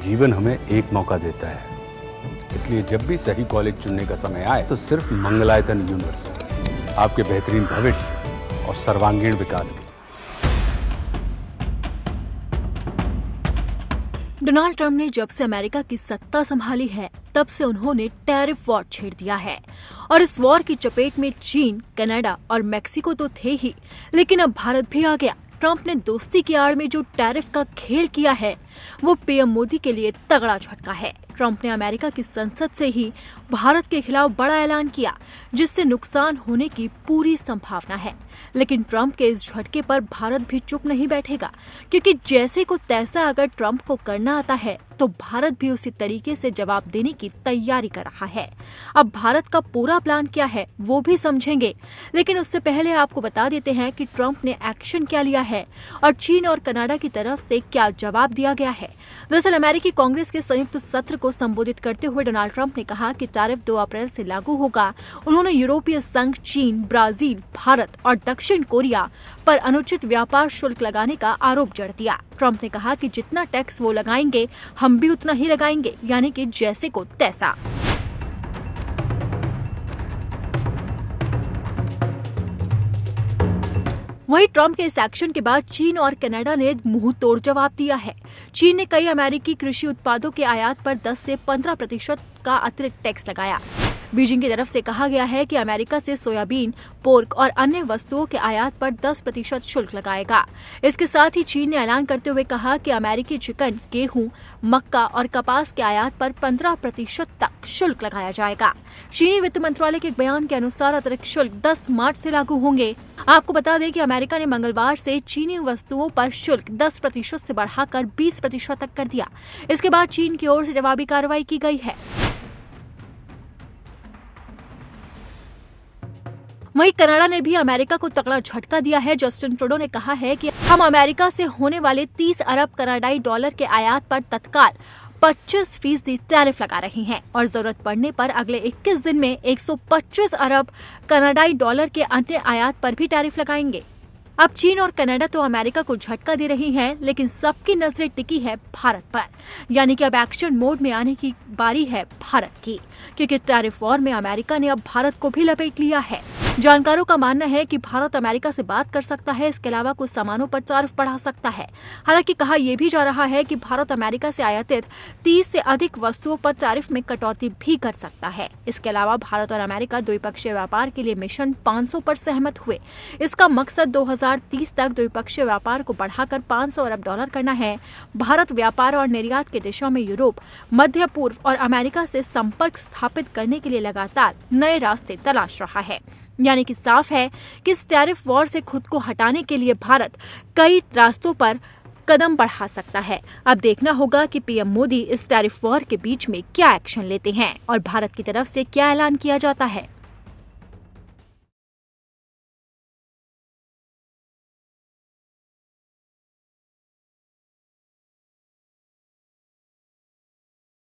जीवन हमें एक मौका देता है, इसलिए जब भी सही कॉलेज चुनने का समय आए तो सिर्फ मंगलायतन यूनिवर्सिटी आपके बेहतरीन भविष्य और सर्वांगीण विकास के। डोनाल्ड ट्रंप ने जब से अमेरिका की सत्ता संभाली है तब से उन्होंने टैरिफ वॉर छेड़ दिया है और इस वॉर की चपेट में चीन, कनाडा और मेक्सिको तो थे ही, लेकिन अब भारत भी आ गया। ट्रंप ने दोस्ती की आड़ में जो टैरिफ का खेल किया है वो पीएम मोदी के लिए तगड़ा झटका है। ट्रंप ने अमेरिका की संसद से ही भारत के खिलाफ बड़ा ऐलान किया, जिससे नुकसान होने की पूरी संभावना है। लेकिन ट्रंप के इस झटके पर भारत भी चुप नहीं बैठेगा, क्योंकि जैसे को तैसा अगर ट्रंप को करना आता है तो भारत भी उसी तरीके से जवाब देने की तैयारी कर रहा है। अब भारत का पूरा प्लान क्या है वो भी समझेंगे, लेकिन उससे पहले आपको बता देते हैं कि ट्रंप ने एक्शन क्या लिया है और चीन और कनाडा की तरफ से क्या जवाब दिया गया है। दरअसल अमेरिकी कांग्रेस के संयुक्त सत्र को संबोधित करते हुए डोनाल्ड ट्रंप ने कहा कि टैरिफ 2 अप्रैल से लागू होगा। उन्होंने यूरोपीय संघ, चीन, ब्राजील, भारत और दक्षिण कोरिया पर अनुचित व्यापार शुल्क लगाने का आरोप जड़ दिया। ट्रंप ने कहा कि जितना टैक्स वो लगाएंगे हम भी उतना ही लगाएंगे, यानी कि जैसे को तैसा। वहीं ट्रंप के इस एक्शन के बाद चीन और कनाडा ने मुंह तोड़ जवाब दिया है। चीन ने कई अमेरिकी कृषि उत्पादों के आयात पर 10 से 15% का अतिरिक्त टैक्स लगाया। बीजिंग की तरफ से कहा गया है कि अमेरिका से सोयाबीन, पोर्क और अन्य वस्तुओं के आयात पर 10% शुल्क लगाएगा। इसके साथ ही चीन ने ऐलान करते हुए कहा कि अमेरिकी चिकन, गेहूं, मक्का और कपास के आयात पर 15% तक शुल्क लगाया जाएगा। चीनी वित्त मंत्रालय के एक बयान के अनुसार अतिरिक्त शुल्क 10 मार्च से लागू होंगे। आपको बता दें कि अमेरिका ने मंगलवार से चीनी वस्तुओं पर शुल्क 10% से बढ़ाकर 20% तक कर दिया। इसके बाद चीन की ओर से जवाबी कार्रवाई की गई है। वहीं कनाडा ने भी अमेरिका को तगड़ा झटका दिया है। जस्टिन ट्रूडो ने कहा है कि हम अमेरिका से होने वाले 30 अरब कनाडाई डॉलर के आयात पर तत्काल 25% टैरिफ लगा रही हैं और जरूरत पड़ने पर अगले 21 दिन में 125 अरब कनाडाई डॉलर के अन्य आयात पर भी टैरिफ लगाएंगे। अब चीन और कनाडा तो अमेरिका को झटका दे रही हैं, लेकिन सबकी नजरें टिकी है भारत पर, यानी कि अब एक्शन मोड में आने की बारी है भारत की, क्योंकि टैरिफ वॉर में अमेरिका ने अब भारत को भी लपेट लिया है। जानकारों का मानना है कि भारत अमेरिका से बात कर सकता है, इसके अलावा कुछ सामानों पर टैरिफ बढ़ा सकता है। हालांकि कहा यह भी जा रहा है कि भारत अमेरिका से आयातित 30 से अधिक वस्तुओं पर टैरिफ में कटौती भी कर सकता है। इसके अलावा भारत और अमेरिका द्विपक्षीय व्यापार के लिए मिशन 500 पर सहमत हुए। इसका मकसद 2030 तक द्विपक्षीय व्यापार को बढ़ाकर 500 अरब डॉलर करना है। भारत व्यापार और निर्यात की दिशा में यूरोप, मध्य पूर्व और अमेरिका से संपर्क स्थापित करने के लिए लगातार नए रास्ते तलाश रहा है। यानी कि साफ है कि इस टैरिफ वॉर से खुद को हटाने के लिए भारत कई रास्तों पर कदम बढ़ा सकता है। अब देखना होगा कि पीएम मोदी इस टैरिफ वॉर के बीच में क्या एक्शन लेते हैं और भारत की तरफ से क्या ऐलान किया जाता है।